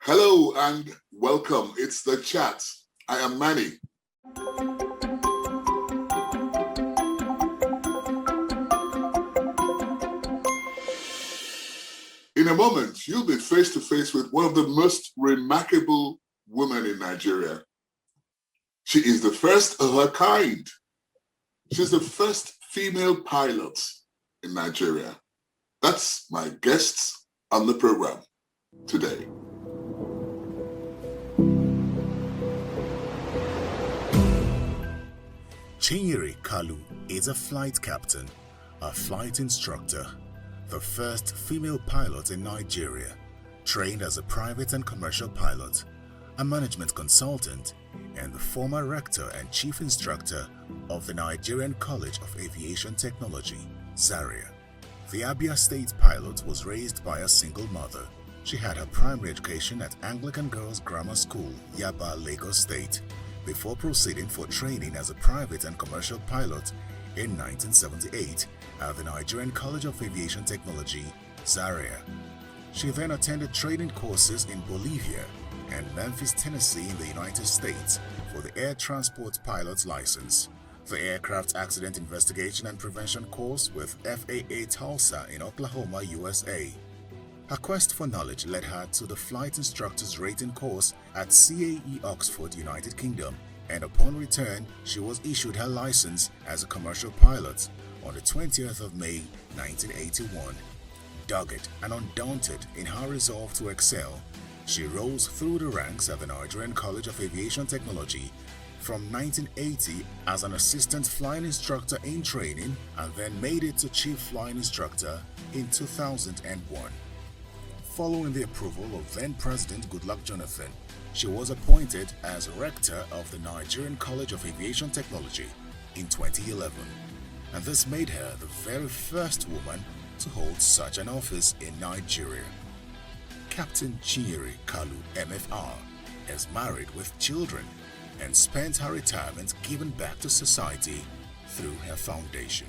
Hello and welcome. It's The Chat. I am Manny. In a moment, you'll be face to face with one of the most remarkable women in Nigeria. She is the first of her kind. She's the first female pilot in Nigeria. That's my guests on the program today. Chinyere Kalu is a flight captain, a flight instructor, the first female pilot in Nigeria, trained as a private and commercial pilot, a management consultant, and the former rector and chief instructor of the Nigerian College of Aviation Technology, Zaria. The Abia State pilot was raised by a single mother. She had her primary education at Anglican Girls Grammar School, Yaba, Lagos State, before proceeding for training as a private and commercial pilot in 1978 at the Nigerian College of Aviation Technology, Zaria. She then attended training courses in Bolivia and Memphis, Tennessee in the United States for the Air Transport Pilot's License, the Aircraft Accident Investigation and Prevention course with FAA Tulsa in Oklahoma, USA. Her quest for knowledge led her to the Flight Instructor's Rating course at CAE Oxford, United Kingdom, and upon return, she was issued her license as a commercial pilot on the 20th of May, 1981. Dogged and undaunted in her resolve to excel, she rose through the ranks at the Nigerian College of Aviation Technology from 1980 as an assistant flying instructor in training and then made it to chief flying instructor in 2001. Following the approval of then-President Goodluck Jonathan, she was appointed as rector of the Nigerian College of Aviation Technology in 2011, and this made her the very first woman to hold such an office in Nigeria. Captain Chinyere Kalu, MFR, is married with children and spent her retirement giving back to society through her foundation.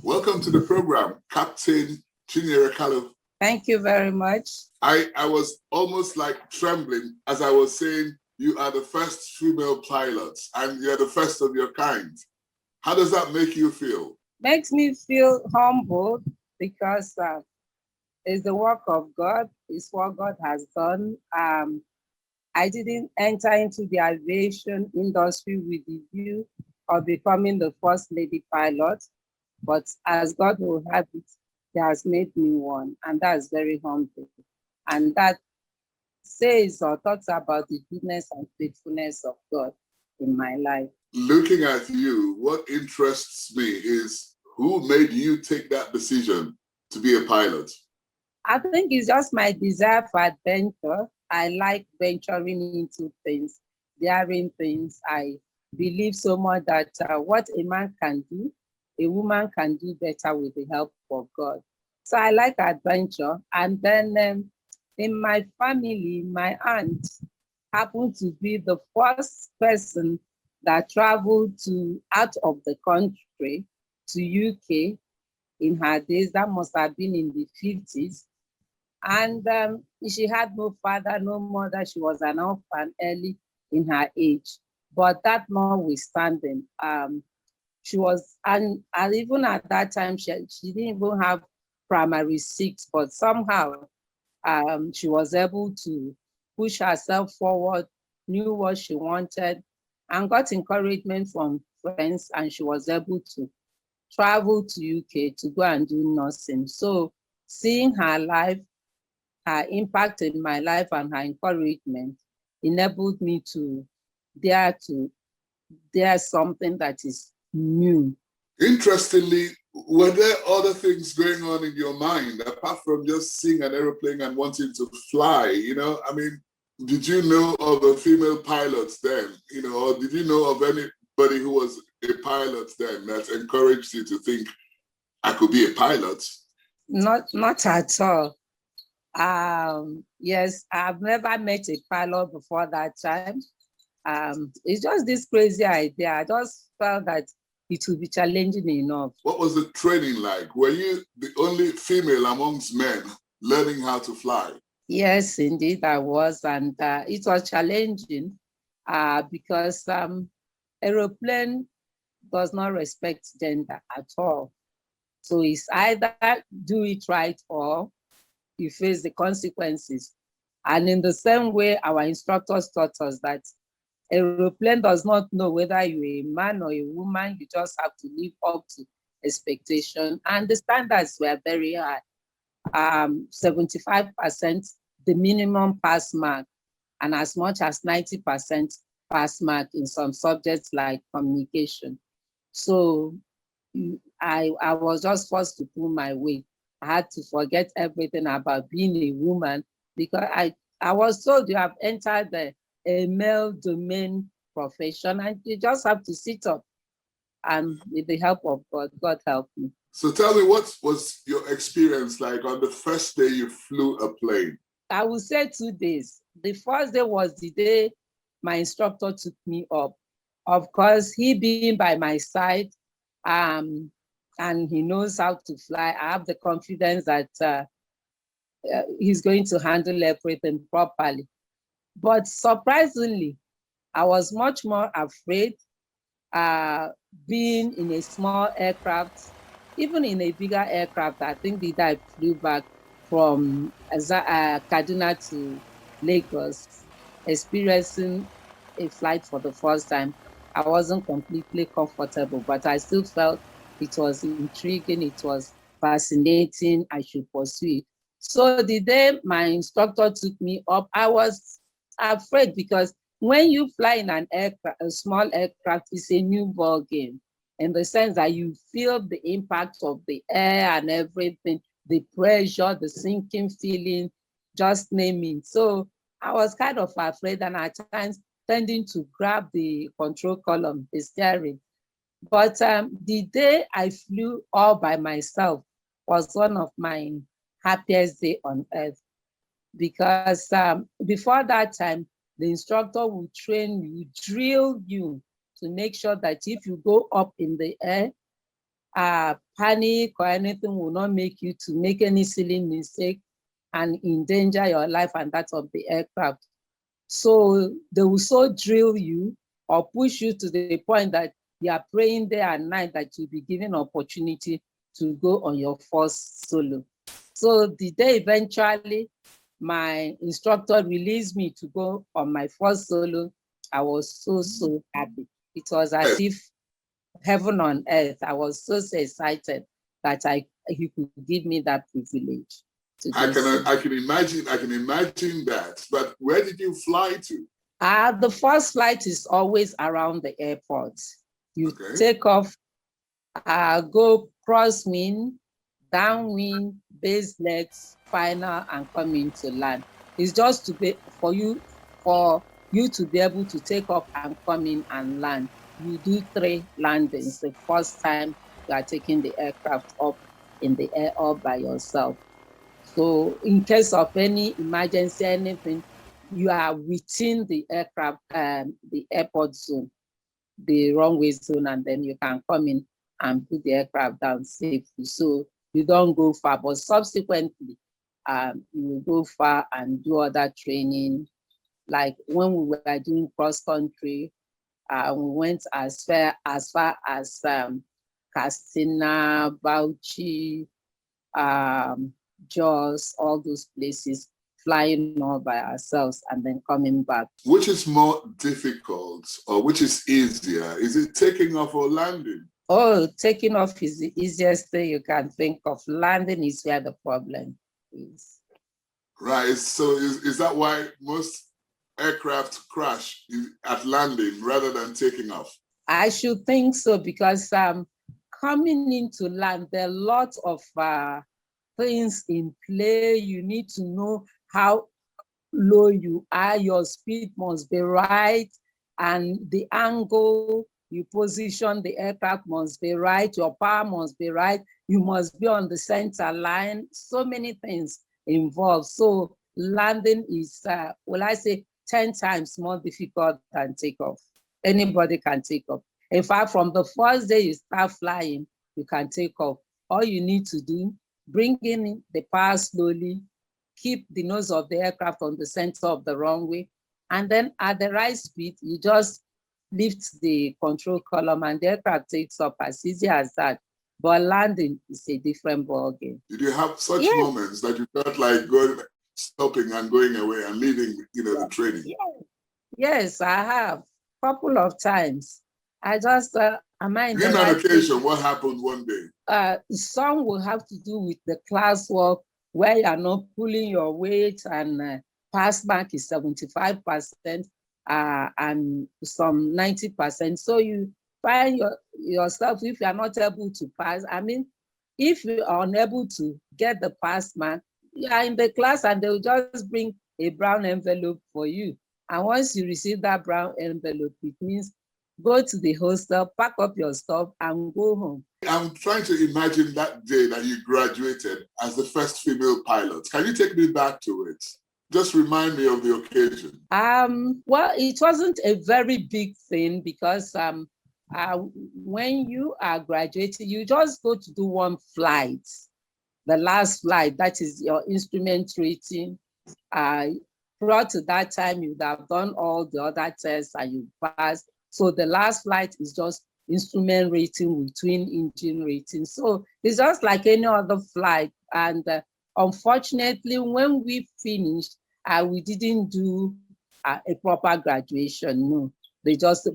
Welcome to the program, Captain Chinyere Kalu. Thank you very much. I was almost like trembling as I was saying you are the first female pilot and you're the first of your kind. How does that make you feel? Makes me feel humbled because it's the work of God. It's what God has done. I didn't enter into the aviation industry with the view of becoming the first lady pilot, but as God will have it, He has made me one, and that's very humbling. And that says or talks about the goodness and faithfulness of God in my life. Looking at you, what interests me is who made you take that decision to be a pilot? I think it's just my desire for adventure. I like venturing into things, daring things. I believe so much that what a man can do, a woman can do better with the help of God. So I like adventure. And then in my family, my aunt happened to be the first person that traveled out of the country to UK in her days. That must have been in the 50s. And she had no father, no mother. She was an orphan early in her age. But that notwithstanding, she was, and even at that time, she didn't even have primary six, but somehow she was able to push herself forward, knew what she wanted, and got encouragement from friends, and she was able to travel to UK to go and do nursing. So seeing her life, her impact in my life and her encouragement enabled me to dare something that is new. Interestingly, were there other things going on in your mind apart from just seeing an aeroplane and wanting to fly? I mean, did you know of the female pilots then? Or did you know of anybody who was a pilot then that encouraged you to think, I could be a pilot? Not at all. Yes, I've never met a pilot before that time. It's just this crazy idea. I just felt that it will be challenging enough. What was the training like? Were you the only female amongst men learning how to fly? Yes, indeed, I was. And it was challenging because aeroplane does not respect gender at all. So it's either do it right or you face the consequences. And in the same way, our instructors taught us that aeroplane does not know whether you're a man or a woman. You just have to live up to expectation. And the standards were very high. 75%, the minimum pass mark, and as much as 90% pass mark in some subjects like communication. So I was just forced to pull my weight. I had to forget everything about being a woman because I was told you have entered a male domain profession and you just have to sit up. And with the help of God, God helped me. So tell me, what was your experience like on the first day you flew a plane? I would say 2 days. The first day was the day my instructor took me up. Of course, he being by my side, and he knows how to fly. I have the confidence that he's going to handle everything properly. But surprisingly, I was much more afraid being in a small aircraft, even in a bigger aircraft. I think the day I flew back from Kaduna to Lagos, experiencing a flight for the first time. I wasn't completely comfortable, but I still felt it was intriguing, it was fascinating, I should pursue it. So the day my instructor took me up, I was afraid because when you fly in an aircraft, a small aircraft, it's a new ball game in the sense that you feel the impact of the air and everything, the pressure, the sinking feeling, just naming. So I was kind of afraid and at times tending to grab the control column, the steering. But the day I flew all by myself was one of my happiest day on earth because before that time, the instructor will train you, drill you to make sure that if you go up in the air, panic or anything will not make you to make any silly mistake and endanger your life and that of the aircraft. So they will so drill you or push you to the point that you are praying day and night that you'll be given opportunity to go on your first solo. So the day eventually my instructor released me to go on my first solo, I was so happy. It was as if heaven on earth. I was so excited that he could give me that privilege. I can imagine that. But where did you fly to? The first flight is always around the airport. You take off, go crosswind, downwind, base legs, final, and come into land. It's just to be for you to be able to take off and come in and land. You do 3 landings the first time you are taking the aircraft up in the air all by yourself. So in case of any emergency, anything, you are within the aircraft, the airport zone, the runway zone, and then you can come in and put the aircraft down safely. So you don't go far, but subsequently, you will go far and do other training. Like when we were doing cross country, we went as far as Castina, Bauchi, Jos, all those places, flying all by ourselves and then coming back. Which is more difficult or which is easier? Is it taking off or landing? Oh, taking off is the easiest thing you can think of. Landing is where the problem is. Right. So is that why most aircraft crash at landing rather than taking off? I should think so because coming into land, there are lots of things in play. You need to know how low you are. Your speed must be right, and the angle you position the aircraft must be right. Your power must be right. You must be on the center line. So many things involved. So landing is, will I say, 10 times more difficult than takeoff. Anybody can take off. In fact, from the first day you start flying, you can take off. All you need to do, bring in the power slowly, keep the nose of the aircraft on the center of the runway, and then at the right speed, you just lift the control column and the aircraft takes up as easy as that. But landing is a different ballgame. Did you have such moments that you felt like stopping and going away and leaving, the training? Yes, I have. Couple of times. I just, am I in the right occasion, what happened one day? Some will have to do with the classwork where you are not pulling your weight and pass mark is 75% and some 90%. So you find yourself, if you are not able to pass, if you are unable to get the pass mark, you are in the class and they will just bring a brown envelope for you. And once you receive that brown envelope, it means go to the hostel, pack up your stuff, and go home. I'm trying to imagine that day that you graduated as the first female pilot. Can you take me back to it? Just remind me of the occasion. Well, it wasn't a very big thing because when you are graduating, you just go to do one flight. The last flight, that is your instrument rating. Prior to that time, you would have done all the other tests and you passed. So the last flight is just instrument rating with twin engine rating. So it's just like any other flight. And unfortunately, when we finished, we didn't do a proper graduation. No,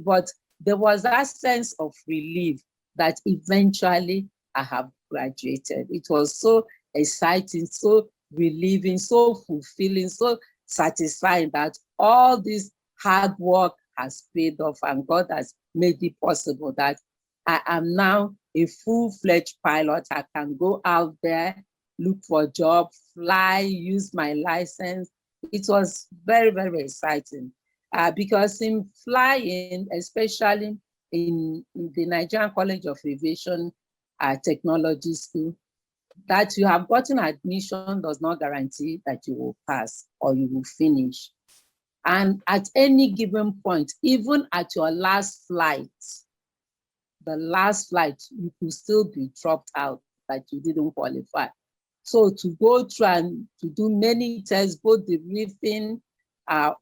but there was that sense of relief that eventually I have graduated. It was so exciting, so relieving, so fulfilling, so satisfying that all this hard work has paid off and God has made it possible that I am now a full-fledged pilot. I can go out there, look for a job, fly, use my license. It was very, very exciting because in flying, especially in the Nigerian College of Aviation Technology School, that you have gotten admission does not guarantee that you will pass or you will finish. And at any given point, even at your last flight, the last flight, you could still be dropped out that you didn't qualify. So to go through and to do many tests, both the briefing,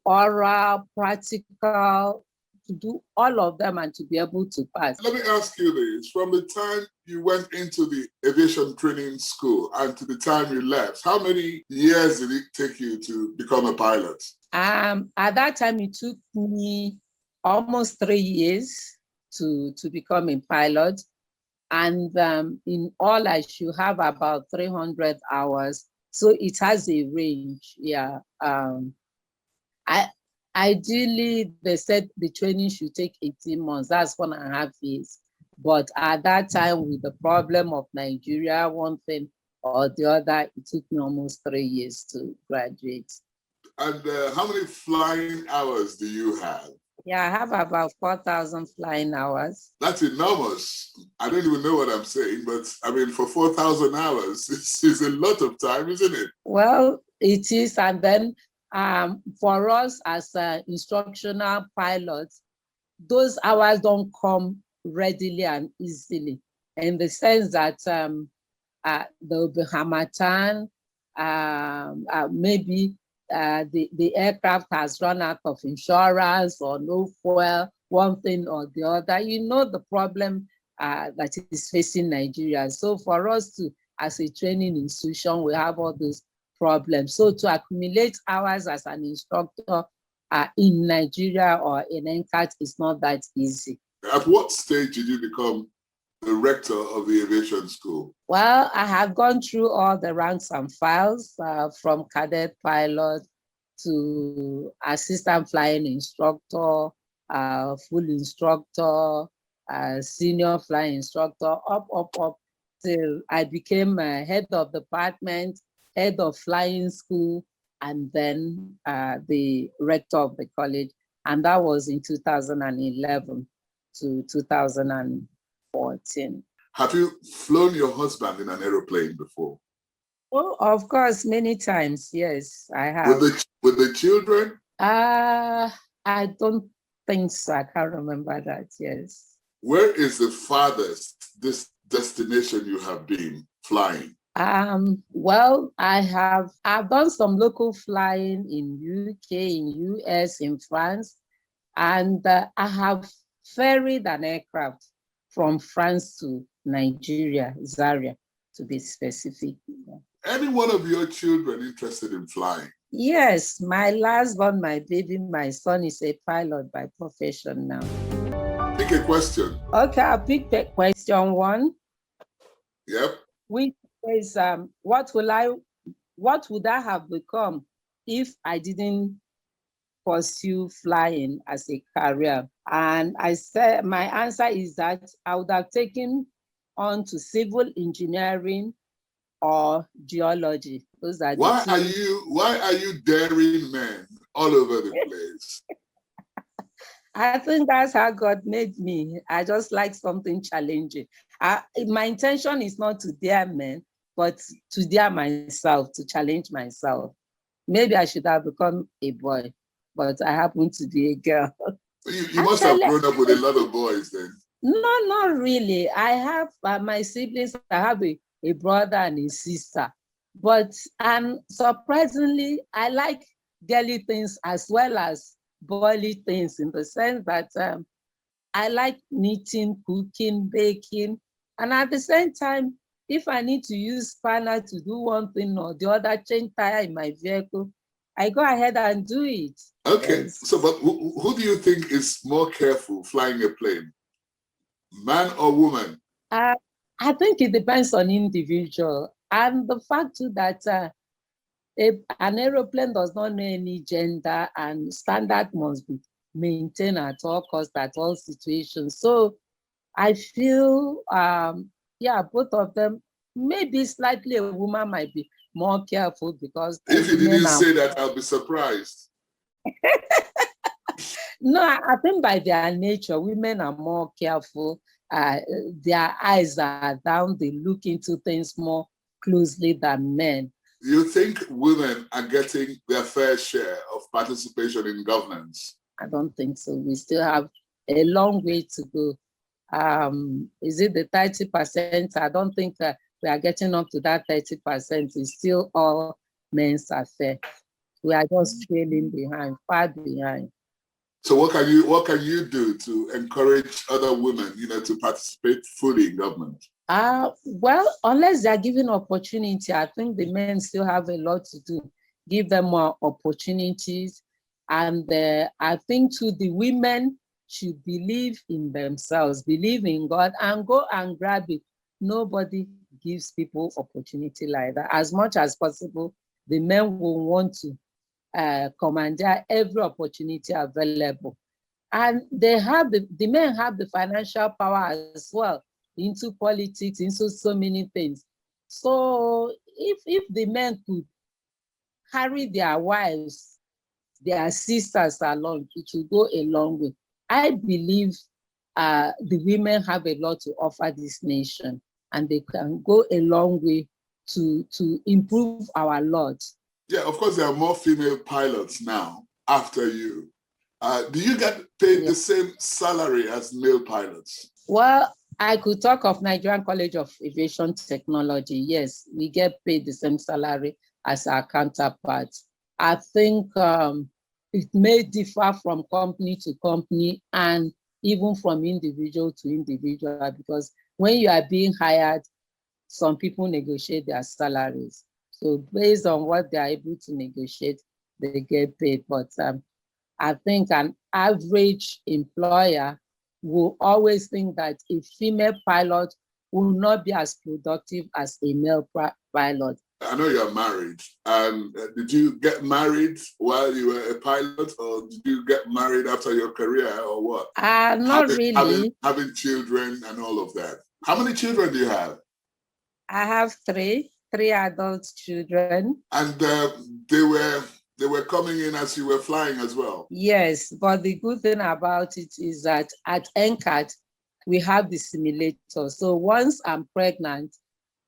oral, practical, to do all of them and to be able to pass. Let me ask you this. From the time you went into the aviation training school and to the time you left, how many years did it take you to become a pilot? At that time, it took me almost 3 years to become a pilot. And in all, I should have about 300 hours. So it has a range, yeah. Ideally, they said the training should take 18 months. That's 1.5 years. But at that time, with the problem of Nigeria, one thing or the other, it took me almost 3 years to graduate. And how many flying hours do you have? Yeah, I have about 4,000 flying hours. That's enormous. I don't even know what I'm saying, but for 4,000 hours, it's a lot of time, isn't it? Well, it is. And then for us as instructional pilots, those hours don't come readily and easily, in the sense that there will be Hamatan, maybe the aircraft has run out of insurance or no fuel, one thing or the other. You know the problem that is facing Nigeria. So for us to, as a training institution, we have all those problems. So to accumulate hours as an instructor in Nigeria or in NCAT is not that easy. At what stage did you become the rector of the aviation school? Well, I have gone through all the ranks and files from cadet pilot to assistant flying instructor, full instructor, senior flying instructor, up till I became head of department, head of flying school, and then the rector of the college. And that was in 2011 to 2014. Have you flown your husband in an aeroplane before? Oh, of course, many times. Yes, I have. With the children? I don't think so. I can't remember that. Yes. Where is the farthest this destination you have been flying? Well, I've done some local flying in UK, in US, in France, and I have ferried an aircraft from France to Nigeria, Zaria, to be specific. Any one of your children interested in flying? Yes, my last born, my baby, my son is a pilot by profession now. Pick a question. Okay, I'll pick question one. Yep. Which is what would I have become if I didn't pursue flying as a career? And I said my answer is that I would have taken on to civil engineering or geology. Those are Why the two. why are you daring men all over the place? I think that's how God made me. I just like something challenging. My intention is not to dare men, but to dare myself, to challenge myself. Maybe I should have become a boy, but I happen to be a girl. You must have grown up with a lot of boys then. No, not really. I have my siblings. I have a brother and a sister. But surprisingly, I like girly things as well as boily things, in the sense that I like knitting, cooking, baking. And at the same time, if I need to use spanner to do one thing or the other, change tire in my vehicle, I go ahead and do it. Okay, Yes. so but who do you think is more careful flying a plane? Man or woman? I think it depends on individual. And the fact too that an aeroplane does not know any gender, and standard must be maintained at all costs, at all situations. So I feel, both of them, maybe slightly a woman might be more careful because If you women didn't are. say that, I'll be surprised. No, I think by their nature, women are more careful. Their eyes are down, they look into things more closely than men. You think women are getting their fair share of participation in governance? I don't think so. We still have a long way to go. Is it the 30%? I don't think we are getting up to that 30%. It's still all men's affair. We are just trailing behind, far behind. So what can you do to encourage other women, to participate fully in government? Well, unless they are given opportunity, I think the men still have a lot to do. Give them more opportunities. And I think too, the women should believe in themselves, believe in God, and go and grab it. Nobody gives people opportunity like that. As much as possible, the men will want to commandeer every opportunity available. And the men have the financial power as well, into politics, into so many things. So if the men could carry their wives, their sisters along, it will go a long way. I believe the women have a lot to offer this nation, and they can go a long way to improve our lot. Yeah, of course, there are more female pilots now after you. Do you get paid the same salary as male pilots? Well, I could talk of Nigerian College of Aviation Technology. Yes, we get paid the same salary as our counterparts. I think it may differ from company to company and even from individual to individual, because when you are being hired, some people negotiate their salaries. So based on what they are able to negotiate, they get paid. But I think an average employer will always think that a female pilot will not be as productive as a male pilot. I know you're married. And did you get married while you were a pilot, or did you get married after your career, or what? Not really. Having children and all of that. How many children do you have? I have three adult children. And they were coming in as you were flying as well? Yes, but the good thing about it is that at NCAT, we have the simulator. So once I'm pregnant,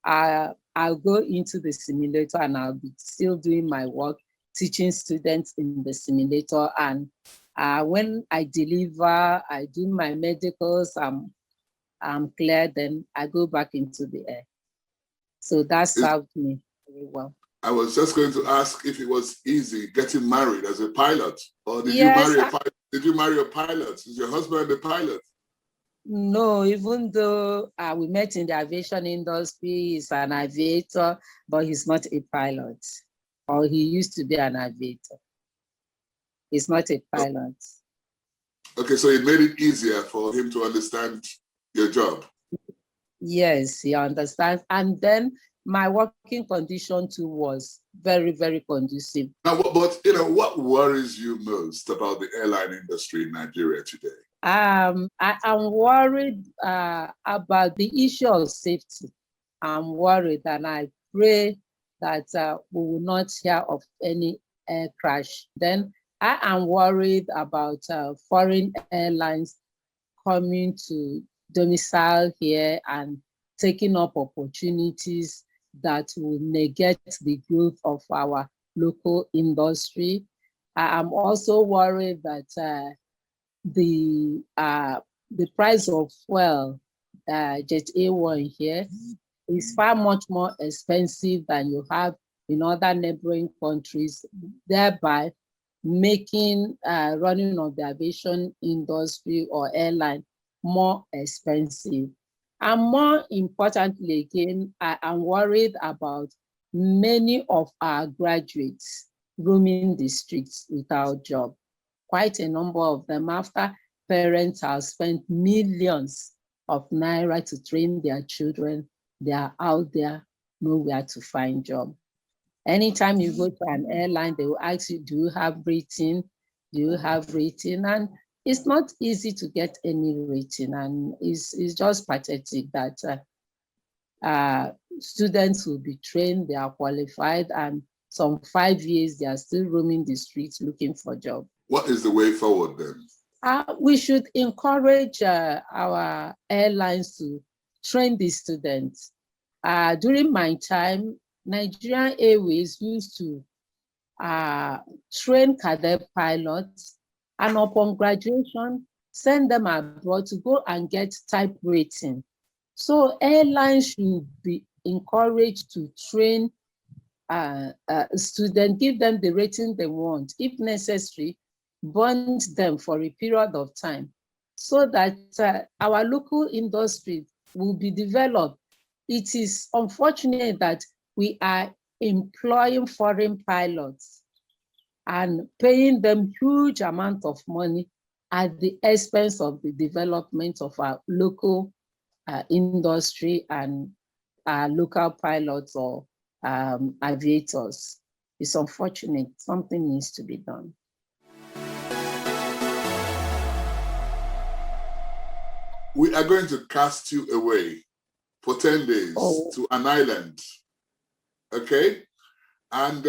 I'll go into the simulator and I'll be still doing my work, teaching students in the simulator. And when I deliver, I do my medicals, I'm I'm clear, then I go back into the air. So that served me very well. I was just going to ask if it was easy getting married as a pilot, or did you Yes, marry a pilot? Did you marry a pilot? Is your husband a pilot? No, even though we met in the aviation industry, he's an aviator, but he's not a pilot, or he used to be an aviator. He's not a pilot. Okay, so it made it easier for him to understand your job. Yes, he understands. And then my working condition too was very, very conducive. Now, but you know, what worries you most about the airline industry in Nigeria today? I am worried about the issue of safety. I'm worried, and I pray that we will not hear of any air crash. Then I am worried about foreign airlines coming to domicile here and taking up opportunities that will negate the growth of our local industry. I am also worried that the price of fuel, Jet A1 here, is far much more expensive than you have in other neighboring countries, thereby making running of the aviation industry or airline more expensive. And more importantly, again, I am worried about many of our graduates roaming the streets without job. Quite a number of them, after parents have spent millions of naira to train their children, they are out there nowhere to find job. Anytime you go to an airline, they will ask you, do you have rating? Do you have rating? And it's not easy to get any rating. And it's just pathetic that students will be trained, they are qualified, and some 5 years, they are still roaming the streets looking for jobs. What is the way forward then? We should encourage our airlines to train the students. During my time, Nigerian Airways used to train cadet pilots, and upon graduation, send them abroad to go and get type rating. So airlines should be encouraged to train students, give them the rating they want. If necessary, bond them for a period of time so that our local industry will be developed. It is unfortunate that we are employing foreign pilots and paying them huge amount of money at the expense of the development of our local industry and our local pilots or aviators. It's unfortunate. Something needs to be done. We are going to cast you away for 10 days to an island, okay? And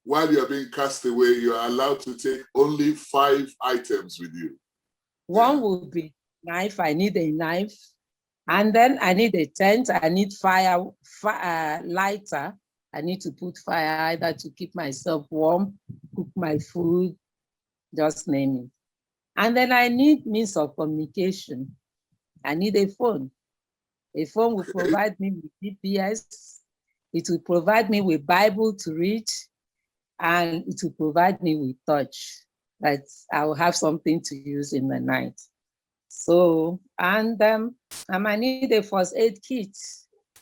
while you're being cast away, you're allowed to take only 5 items with you. One will be knife. I need a knife. And then I need a tent. I need fire, lighter. I need to put fire either to keep myself warm, cook my food, just name it. And then I need means of communication. I need a phone. A phone will provide me with GPS. It will provide me with Bible to read, and it will provide me with touch, that I will have something to use in the night. So, and I might need a first aid kit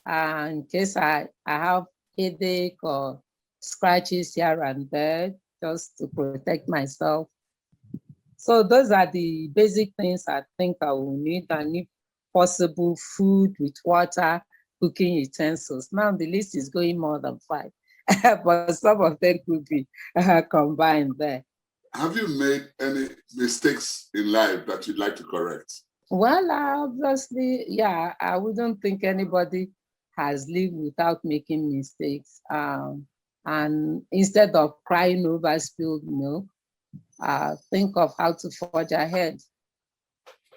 in case I have headache or scratches here and there, just to protect myself. So those are the basic things I think I will need. And if possible, food with water, cooking utensils. Now the list is going more than 5, but some of them could be combined there. Have you made any mistakes in life that you'd like to correct? Well, obviously, yeah, I wouldn't think anybody has lived without making mistakes. And instead of crying over spilled milk, think of how to forge ahead.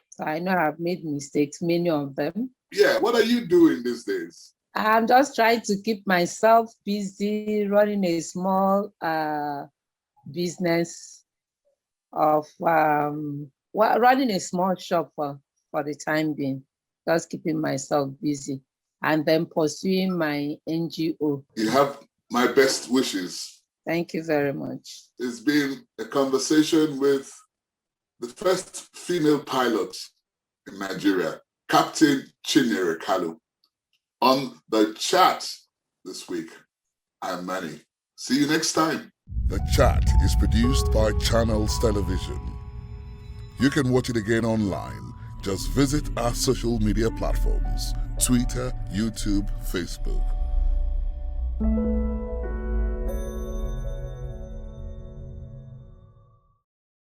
So I know I've made mistakes, many of them. Yeah, what are you doing these days? I'm just trying to keep myself busy running a small business of running a small shop for the time being. just keeping myself busy and then pursuing my NGO. You have my best wishes. Thank you very much. It's been a conversation with the first female pilot in Nigeria, Captain Chinyere Kalu. On the chat this week, I'm Manny. See you next time. The Chat is produced by Channels Television. You can watch it again online. Just visit our social media platforms: Twitter, YouTube, Facebook.